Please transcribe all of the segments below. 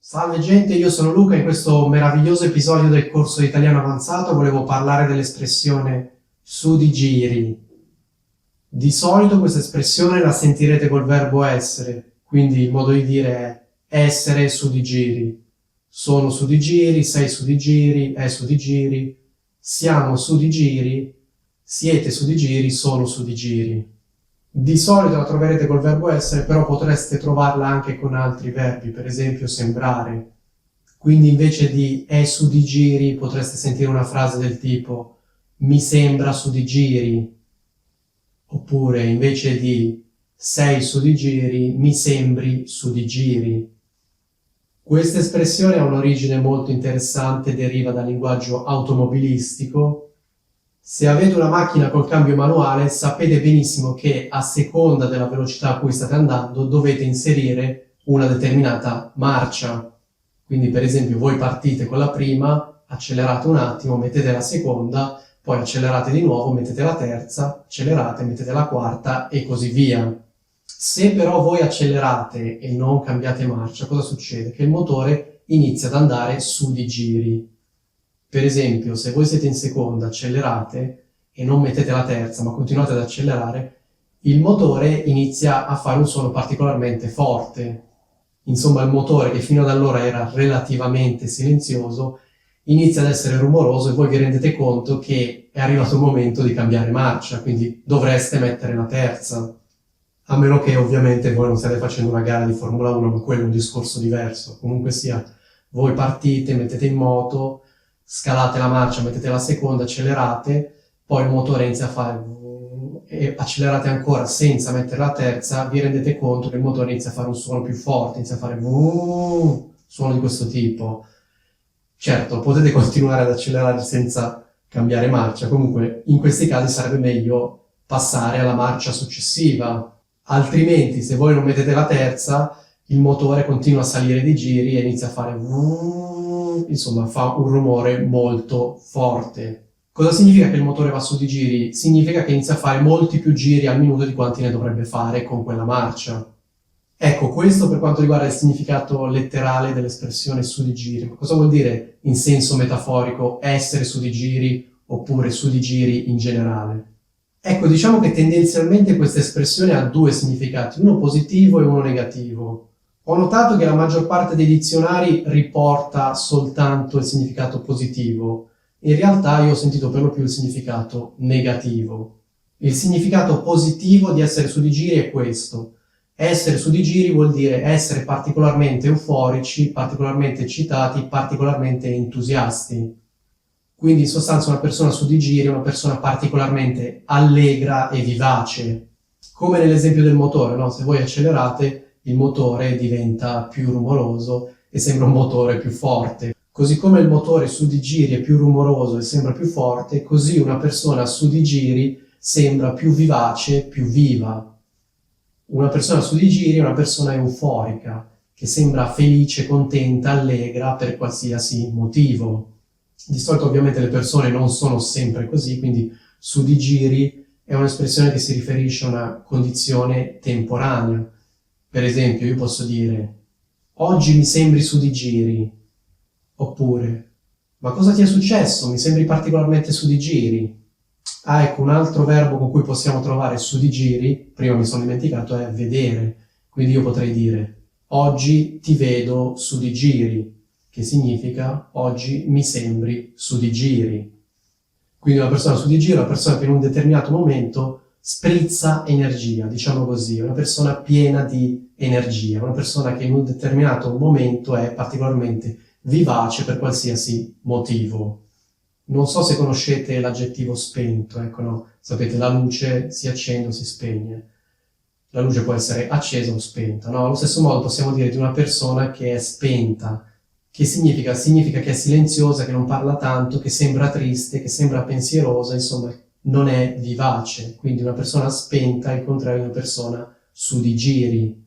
Salve gente, io sono Luca e in questo meraviglioso episodio del corso di italiano avanzato volevo parlare dell'espressione su di giri. Di solito questa espressione la sentirete col verbo essere, quindi il modo di dire è essere su di giri. Sono su di giri, sei su di giri, è su di giri, siamo su di giri, siete su di giri, sono su di giri. Di solito la troverete col verbo essere, però potreste trovarla anche con altri verbi, per esempio sembrare. Quindi invece di è su di giri potreste sentire una frase del tipo mi sembra su di giri, oppure invece di sei su di giri, mi sembri su di giri. Questa espressione ha un'origine molto interessante, deriva dal linguaggio automobilistico. Se avete una macchina col cambio manuale, sapete benissimo che a seconda della velocità a cui state andando dovete inserire una determinata marcia. Quindi per esempio voi partite con la prima, accelerate un attimo, mettete la seconda, poi accelerate di nuovo, mettete la terza, accelerate, mettete la quarta e così via. Se però voi accelerate e non cambiate marcia, cosa succede? Che il motore inizia ad andare su di giri. Per esempio, se voi siete in seconda, accelerate e non mettete la terza, ma continuate ad accelerare, il motore inizia a fare un suono particolarmente forte. Insomma, il motore, che fino ad allora era relativamente silenzioso, inizia ad essere rumoroso e voi vi rendete conto che è arrivato il momento di cambiare marcia, quindi dovreste mettere la terza. A meno che ovviamente voi non stiate facendo una gara di Formula 1, ma quello è un discorso diverso. Comunque sia, voi partite, mettete in moto, scalate la marcia, mettete la seconda, accelerate, poi il motore inizia a fare e accelerate ancora senza mettere la terza, vi rendete conto che il motore inizia a fare un suono più forte, inizia a fare suono di questo tipo. Certo, potete continuare ad accelerare senza cambiare marcia, comunque in questi casi sarebbe meglio passare alla marcia successiva. Altrimenti, se voi non mettete la terza, il motore continua a salire di giri e inizia a fare insomma, fa un rumore molto forte. Cosa significa che il motore va su di giri? Significa che inizia a fare molti più giri al minuto di quanti ne dovrebbe fare con quella marcia. Ecco, questo per quanto riguarda il significato letterale dell'espressione su di giri. Ma cosa vuol dire in senso metaforico essere su di giri oppure su di giri in generale? Ecco, diciamo che tendenzialmente questa espressione ha due significati, uno positivo e uno negativo. Ho notato che la maggior parte dei dizionari riporta soltanto il significato positivo. In realtà io ho sentito per lo più il significato negativo. Il significato positivo di essere su di giri è questo. Essere su di giri vuol dire essere particolarmente euforici, particolarmente eccitati, particolarmente entusiasti. Quindi in sostanza una persona su di giri è una persona particolarmente allegra e vivace. Come nell'esempio del motore, no? Se voi accelerate, il motore diventa più rumoroso e sembra un motore più forte. Così come il motore su di giri è più rumoroso e sembra più forte, così una persona su di giri sembra più vivace, più viva. Una persona su di giri è una persona euforica, che sembra felice, contenta, allegra per qualsiasi motivo. Di solito ovviamente le persone non sono sempre così, quindi su di giri è un'espressione che si riferisce a una condizione temporanea. Per esempio, io posso dire oggi mi sembri su di giri, oppure ma cosa ti è successo? Mi sembri particolarmente su di giri. Ah, ecco, un altro verbo con cui possiamo trovare su di giri, prima mi sono dimenticato, è vedere. Quindi io potrei dire oggi ti vedo su di giri, che significa oggi mi sembri su di giri. Quindi una persona su di giri è una persona che in un determinato momento sprizza energia, diciamo così, una persona piena di energia, una persona che in un determinato momento è particolarmente vivace per qualsiasi motivo. Non so se conoscete l'aggettivo spento, ecco no, sapete la luce si accende o si spegne. La luce può essere accesa o spenta, no? Allo stesso modo possiamo dire di una persona che è spenta. Che significa? Significa che è silenziosa, che non parla tanto, che sembra triste, che sembra pensierosa, insomma, non è vivace. Quindi una persona spenta è il contrario di una persona su di giri.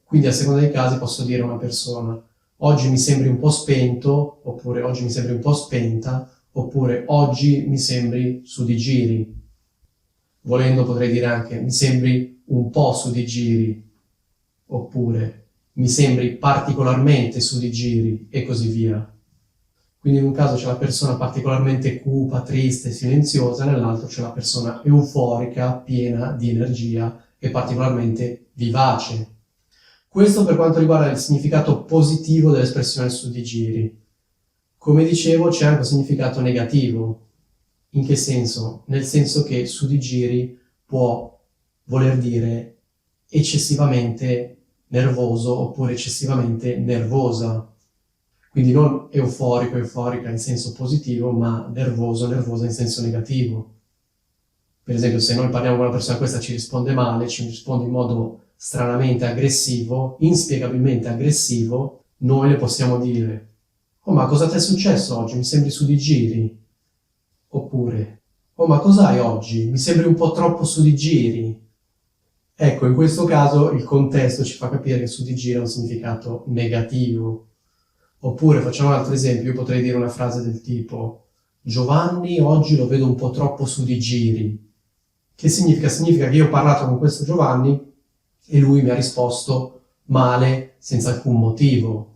Quindi a seconda dei casi posso dire a una persona oggi mi sembri un po' spento, oppure oggi mi sembri un po' spenta, oppure oggi mi sembri su di giri. Volendo potrei dire anche mi sembri un po' su di giri, oppure mi sembri particolarmente su di giri e così via. Quindi in un caso c'è la persona particolarmente cupa, triste, silenziosa, nell'altro c'è la persona euforica, piena di energia e particolarmente vivace. Questo per quanto riguarda il significato positivo dell'espressione su di giri. Come dicevo, c'è anche un significato negativo. In che senso? Nel senso che su di giri può voler dire eccessivamente nervoso oppure eccessivamente nervosa. Quindi non euforico, euforica in senso positivo, ma nervoso, nervosa in senso negativo. Per esempio, se noi parliamo con una persona, questa ci risponde male, ci risponde in modo stranamente aggressivo, inspiegabilmente aggressivo, noi le possiamo dire: oh, ma cosa ti è successo oggi? Mi sembri su di giri. Oppure: oh, ma cos'hai oggi? Mi sembri un po' troppo su di giri. Ecco, in questo caso il contesto ci fa capire che su di giri ha un significato negativo. Oppure, facciamo un altro esempio, io potrei dire una frase del tipo: Giovanni oggi lo vedo un po' troppo su di giri. Che significa? Significa che io ho parlato con questo Giovanni e lui mi ha risposto male, senza alcun motivo.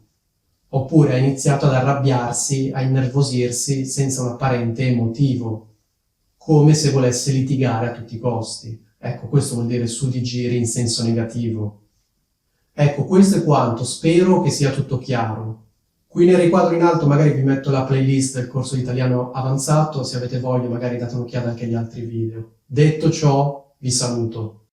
Oppure ha iniziato ad arrabbiarsi, a innervosirsi senza un apparente motivo, come se volesse litigare a tutti i costi. Ecco, questo vuol dire su di giri in senso negativo. Ecco, questo è quanto, spero che sia tutto chiaro. Qui nel riquadro in alto magari vi metto la playlist del corso di italiano avanzato, se avete voglia magari date un'occhiata anche agli altri video. Detto ciò, vi saluto.